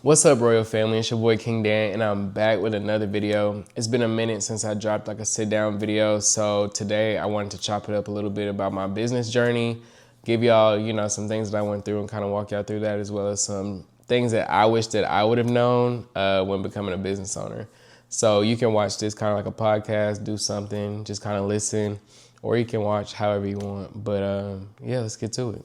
What's up, Royal Family? It's your boy King Dan, and I'm back with another video. It's been a minute since I dropped like a sit-down video, so today I wanted to chop it up a little bit about my business journey, give y'all, some things that I went through and kind of walk y'all through that, as well as some things that I wish that I would have known when becoming a business owner. So you can watch this kind of like a podcast, do something, just kind of listen, or you can watch however you want. But yeah, let's get to it.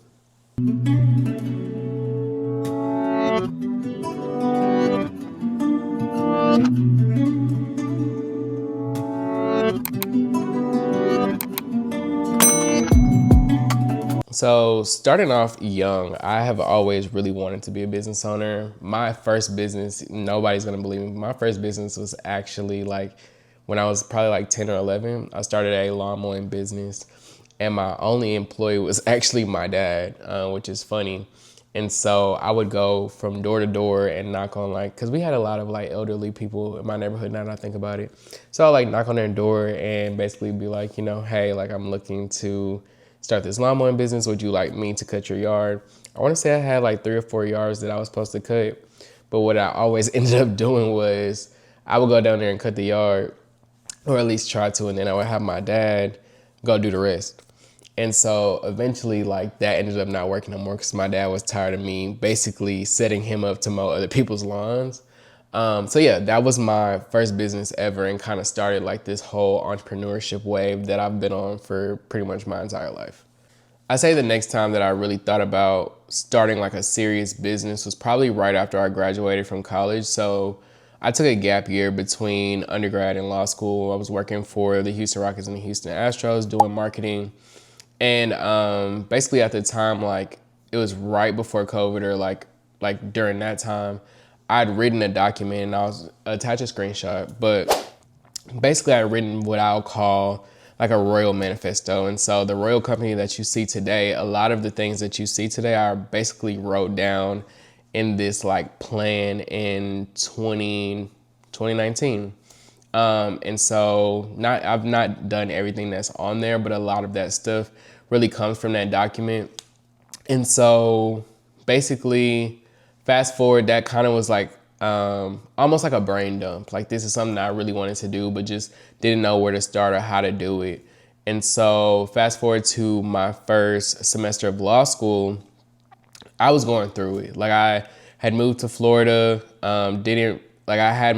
So starting off young, I have always really wanted to be a business owner. My first business, nobody's gonna believe me, my first business was actually like when I was probably like 10 or 11. I started a lawn mowing business, and my only employee was actually my dad, which is funny. And so I would go from door to door and knock on cause we had a lot of like elderly people in my neighborhood now that I think about it. So I like knock on their door and basically be like, hey, like I'm looking to start this lawn mowing business. Would you like me to cut your yard? I want to say I had like 3 or 4 yards that I was supposed to cut. But what I always ended up doing was I would go down there and cut the yard, or at least try to, and then I would have my dad go do the rest. And so eventually like that ended up not working no more because my dad was tired of me basically setting him up to mow other people's lawns. So yeah, that was my first business ever, and kind of started like this whole entrepreneurship wave that I've been on for pretty much my entire life. I say the next time that I really thought about starting like a serious business was probably right after I graduated from college. So I took a gap year between undergrad and law school. I was working for the Houston Rockets and the Houston Astros doing marketing. And basically at the time, like it was right before COVID, or like during that time, I'd written a document and I was attached a screenshot, but basically I'd written what I'll call like a Royal manifesto. And so the Royal company that you see today, a lot of the things that you see today are basically wrote down in this like plan in 2019. And so I've not done everything that's on there, but a lot of that stuff really comes from that document. And so basically, fast forward, that kind of was like almost like a brain dump. Like this is something I really wanted to do, but just didn't know where to start or how to do it. And so fast forward to my first semester of law school, I was going through it. Like I had moved to Florida, I had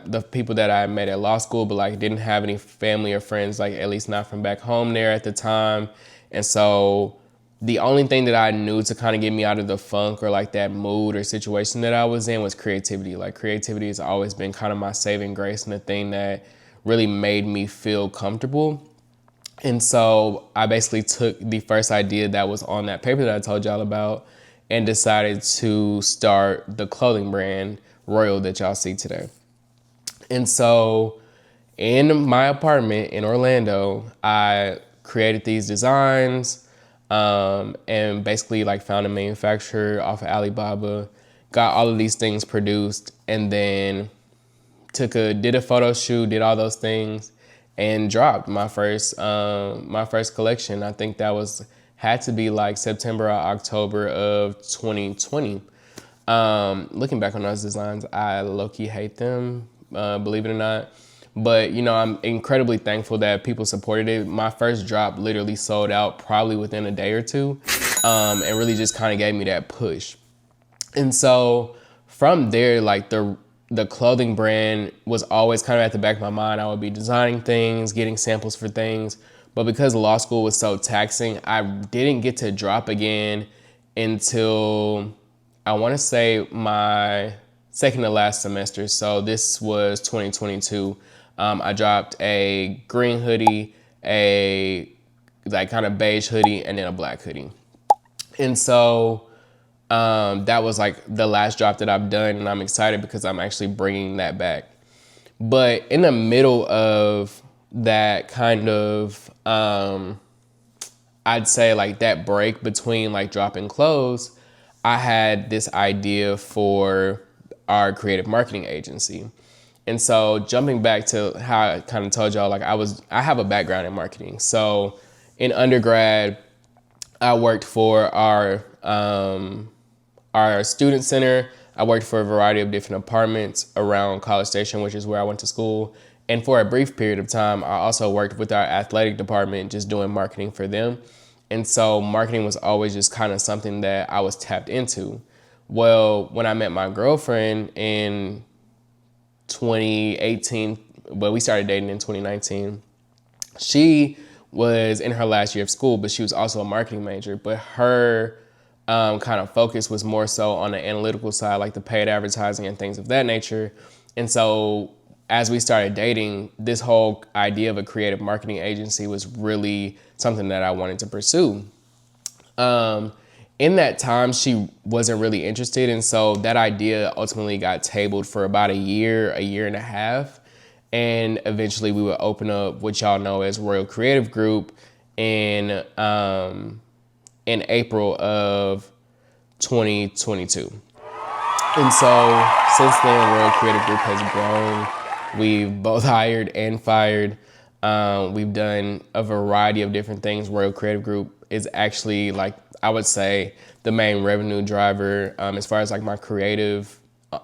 the people that I met at law school, but like didn't have any family or friends, like at least not from back home there at the time. And so the only thing that I knew to kind of get me out of the funk or like that mood or situation that I was in was creativity. Like creativity has always been kind of my saving grace and the thing that really made me feel comfortable. And so I basically took the first idea that was on that paper that I told y'all about and decided to start the clothing brand Royal that y'all see today. And so in my apartment in Orlando, I created these designs, and basically like found a manufacturer off of Alibaba, got all of these things produced, and then did a photo shoot, did all those things, and dropped my first collection. I think that had to be like September or October of 2020. Looking back on those designs, I low-key hate them, believe it or not. But, I'm incredibly thankful that people supported it. My first drop literally sold out probably within a day or two, and really just kind of gave me that push. And so from there, like the clothing brand was always kind of at the back of my mind. I would be designing things, getting samples for things. But because law school was so taxing, I didn't get to drop again until I want to say my second to last semester. So this was 2022. I dropped a green hoodie, a like kind of beige hoodie, and then a black hoodie. And so that was like the last drop that I've done, and I'm excited because I'm actually bringing that back. But in the middle of that kind of, I'd say like that break between like dropping clothes, I had this idea for our creative marketing agency. And so jumping back to how I kind of told y'all, like I have a background in marketing. So in undergrad, I worked for our student center. I worked for a variety of different departments around College Station, which is where I went to school. And for a brief period of time, I also worked with our athletic department, just doing marketing for them. And so marketing was always just kind of something that I was tapped into. Well, when I met my girlfriend in 2018, but we started dating in 2019, she was in her last year of school, but she was also a marketing major. But her kind of focus was more so on the analytical side, like the paid advertising and things of that nature. And so as we started dating, this whole idea of a creative marketing agency was really something that I wanted to pursue. In that time, she wasn't really interested. And so that idea ultimately got tabled for about a year and a half. And eventually we would open up what y'all know as Royal Creative Group in April of 2022. And so since then, Royal Creative Group has grown. We've both hired and fired. We've done a variety of different things. Royal Creative Group is actually, like, I would say, the main revenue driver as far as like my creative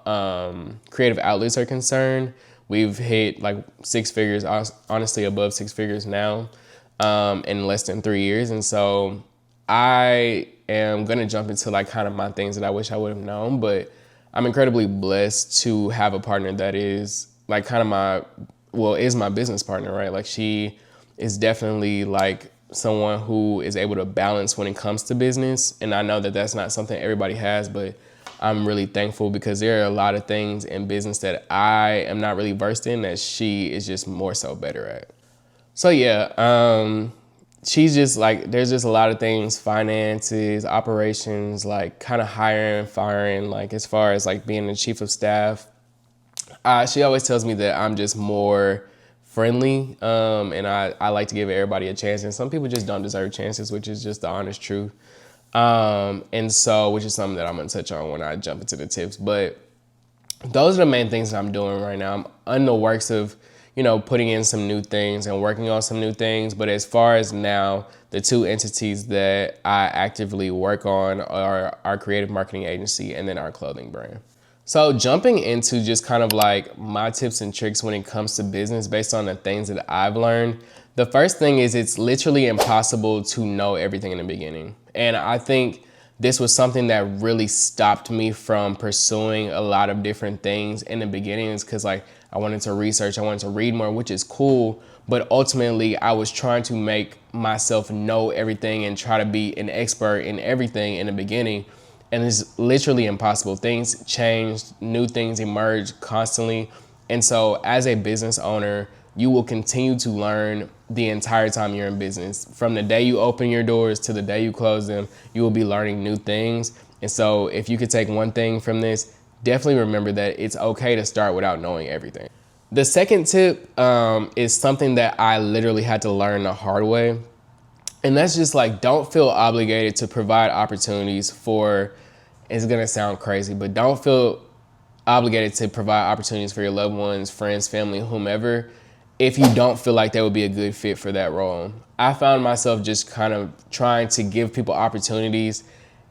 outlets are concerned. We've hit like six figures, honestly above six figures now in less than 3 years. And so I am going to jump into like kind of my things that I wish I would have known, but I'm incredibly blessed to have a partner that is like kind of is my business partner, right? Like she is definitely like someone who is able to balance when it comes to business. And I know that that's not something everybody has, but I'm really thankful because there are a lot of things in business that I am not really versed in that she is just more so better at. So yeah, she's just like, there's just a lot of things, finances, operations, like kind of hiring, firing, like as far as like being the chief of staff. She always tells me that I'm just more friendly, and I like to give everybody a chance. And some people just don't deserve chances, which is just the honest truth. And so, which is something that I'm gonna touch on when I jump into the tips. But those are the main things that I'm doing right now. I'm in the works of, putting in some new things and working on some new things. But as far as now, the two entities that I actively work on are our creative marketing agency and then our clothing brand. So jumping into just kind of like my tips and tricks when it comes to business based on the things that I've learned. The first thing is it's literally impossible to know everything in the beginning. And I think this was something that really stopped me from pursuing a lot of different things in the beginning, because like I wanted to research, I wanted to read more, which is cool. But ultimately I was trying to make myself know everything and try to be an expert in everything in the beginning. And it's literally impossible. Things change, new things emerge constantly. And so as a business owner, you will continue to learn the entire time you're in business. From the day you open your doors to the day you close them, you will be learning new things. And so if you could take one thing from this, definitely remember that it's okay to start without knowing everything. The second tip is something that I literally had to learn the hard way. And that's just like, don't feel obligated to provide opportunities for, it's gonna sound crazy, but don't feel obligated to provide opportunities for your loved ones, friends, family, whomever, if you don't feel like they would be a good fit for that role. I found myself just kind of trying to give people opportunities.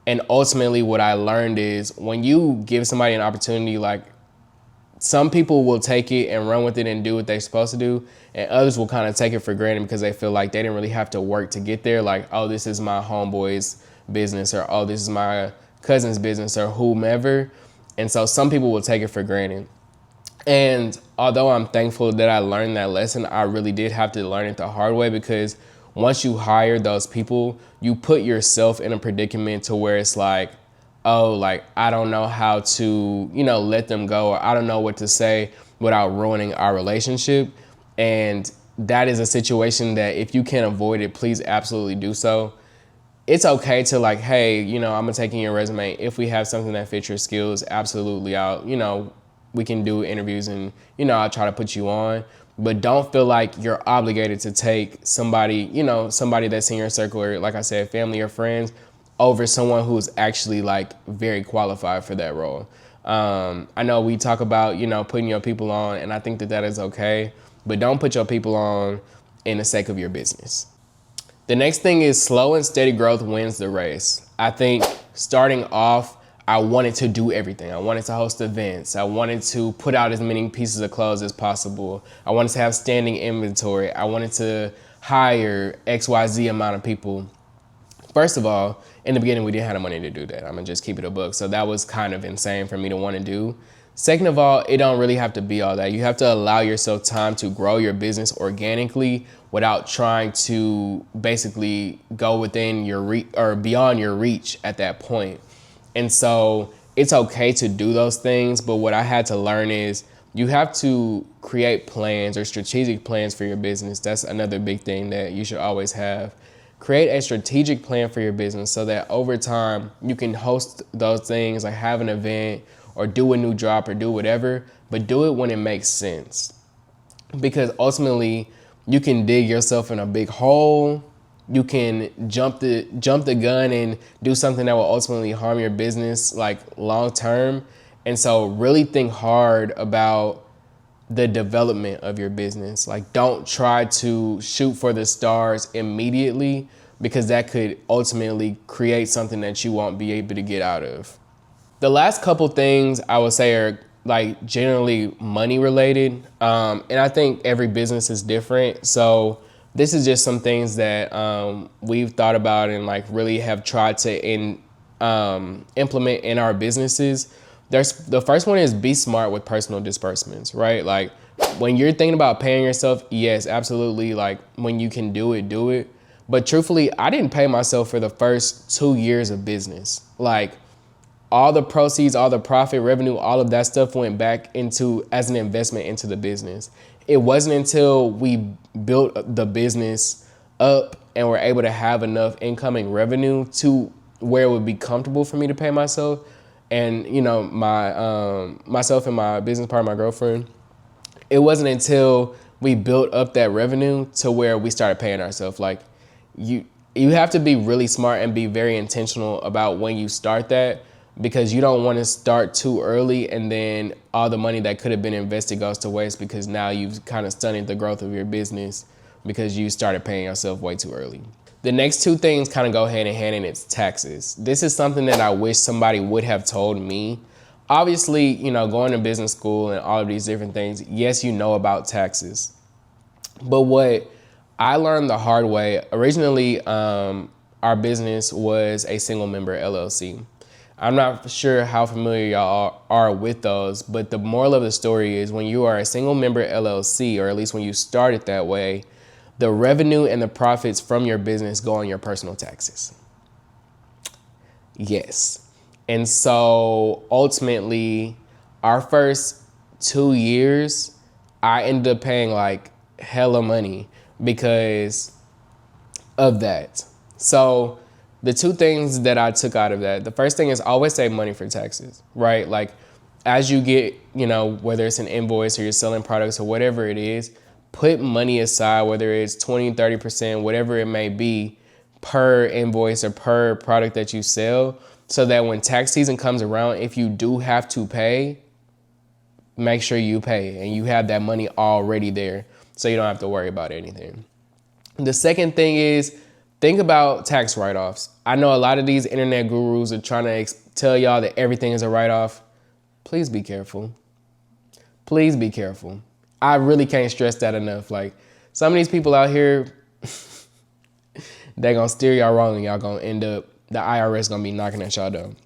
And ultimately what I learned is when you give somebody an opportunity, like some people will take it and run with it and do what they're supposed to do. And others will kind of take it for granted because they feel like they didn't really have to work to get there. Like, oh, this is my homeboy's business, or oh, this is my cousin's business, or whomever. And so some people will take it for granted. And although I'm thankful that I learned that lesson, I really did have to learn it the hard way, because once you hire those people, you put yourself in a predicament to where it's like, oh, like, I don't know how to, let them go, or I don't know what to say without ruining our relationship. And that is a situation that if you can avoid it, please absolutely do so. It's okay to like, hey, I'm gonna take in your resume. If we have something that fits your skills, absolutely, we can do interviews and, I'll try to put you on. But don't feel like you're obligated to take somebody, somebody that's in your circle, or like I said, family or friends, over someone who's actually like very qualified for that role. I know we talk about, putting your people on, and I think that is okay, but don't put your people on in the sake of your business. The next thing is slow and steady growth wins the race. I think starting off, I wanted to do everything. I wanted to host events. I wanted to put out as many pieces of clothes as possible. I wanted to have standing inventory. I wanted to hire XYZ amount of people. First of all, in the beginning, we didn't have the money to do that. I'm gonna just keep it a book. So that was kind of insane for me to want to do. Second of all, it don't really have to be all that. You have to allow yourself time to grow your business organically without trying to basically go within your reach or beyond your reach at that point. And so it's okay to do those things. But what I had to learn is you have to create plans or strategic plans for your business. That's another big thing that you should always have. Create a strategic plan for your business so that over time you can host those things, like have an event or do a new drop or do whatever, but do it when it makes sense. Because ultimately you can dig yourself in a big hole. You can jump the gun and do something that will ultimately harm your business like long term. And so really think hard about the development of your business. Like, don't try to shoot for the stars immediately, because that could ultimately create something that you won't be able to get out of. The last couple things I would say are like generally money related. And I think every business is different. So this is just some things that we've thought about and like really have tried to implement in our businesses. The first one is be smart with personal disbursements, right? Like when you're thinking about paying yourself, yes, absolutely. Like when you can do it, do it. But truthfully, I didn't pay myself for the first 2 years of business. Like all the proceeds, all the profit, revenue, all of that stuff went back into as an investment into the business. It wasn't until we built the business up and were able to have enough incoming revenue to where it would be comfortable for me to pay myself. And, you know, myself and my business partner, my girlfriend, it wasn't until we built up that revenue to where we started paying ourselves. Like you have to be really smart and be very intentional about when you start that, because you don't want to start too early and then all the money that could have been invested goes to waste, because now you've kind of stunted the growth of your business because you started paying yourself way too early. The next two things kind of go hand in hand, and it's taxes. This is something that I wish somebody would have told me. Obviously, you know, going to business school and all of these different things, yes, you know about taxes. But what I learned the hard way, originally, our business was a single member LLC. I'm not sure how familiar y'all are with those, but the moral of the story is when you are a single member LLC, or at least when you started that way, the revenue and the profits from your business go on your personal taxes. Yes. And so ultimately, our first 2 years, I ended up paying like hella money because of that. So the two things that I took out of that, the first thing is always save money for taxes, right? Like as you get, you know, whether it's an invoice or you're selling products or whatever it is, put money aside, whether it's 20, 30%, whatever it may be per invoice or per product that you sell, so that when tax season comes around, if you do have to pay, make sure you pay and you have that money already there so you don't have to worry about anything. The second thing is think about tax write-offs. I know a lot of these internet gurus are trying to tell y'all that everything is a write-off. Please be careful. Please be careful. I really can't stress that enough. Like some of these people out here, they're gonna steer y'all wrong and y'all gonna end up, the IRS gonna be knocking at y'all down.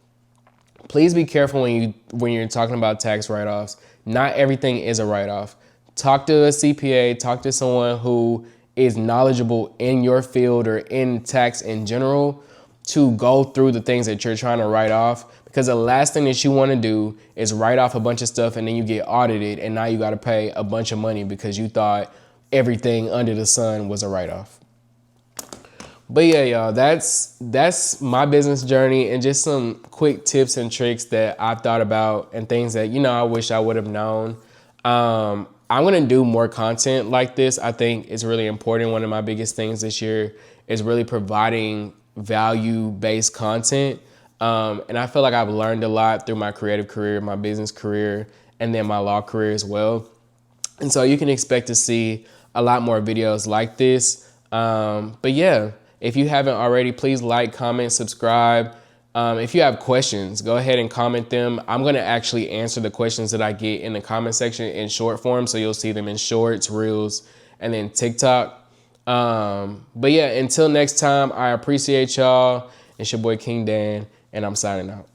Please be careful when you're talking about tax write-offs. Not everything is a write-off. Talk to a CPA, talk to someone who is knowledgeable in your field or in tax in general to go through the things that you're trying to write off. Because the last thing that you want to do is write off a bunch of stuff and then you get audited and now you got to pay a bunch of money because you thought everything under the sun was a write-off. But yeah, y'all, that's my business journey and just some quick tips and tricks that I've thought about and things that, you know, I wish I would have known. I'm going to do more content like this. I think it's really important. One of my biggest things this year is really providing value-based content. And I feel like I've learned a lot through my creative career, my business career, and then my law career as well. And so you can expect to see a lot more videos like this. But yeah, if you haven't already, please like, comment, subscribe. If you have questions, go ahead and comment them. I'm going to actually answer the questions that I get in the comment section in short form. So you'll see them in shorts, reels, and then TikTok. But yeah, until next time, I appreciate y'all. It's your boy King Dan, and I'm signing out.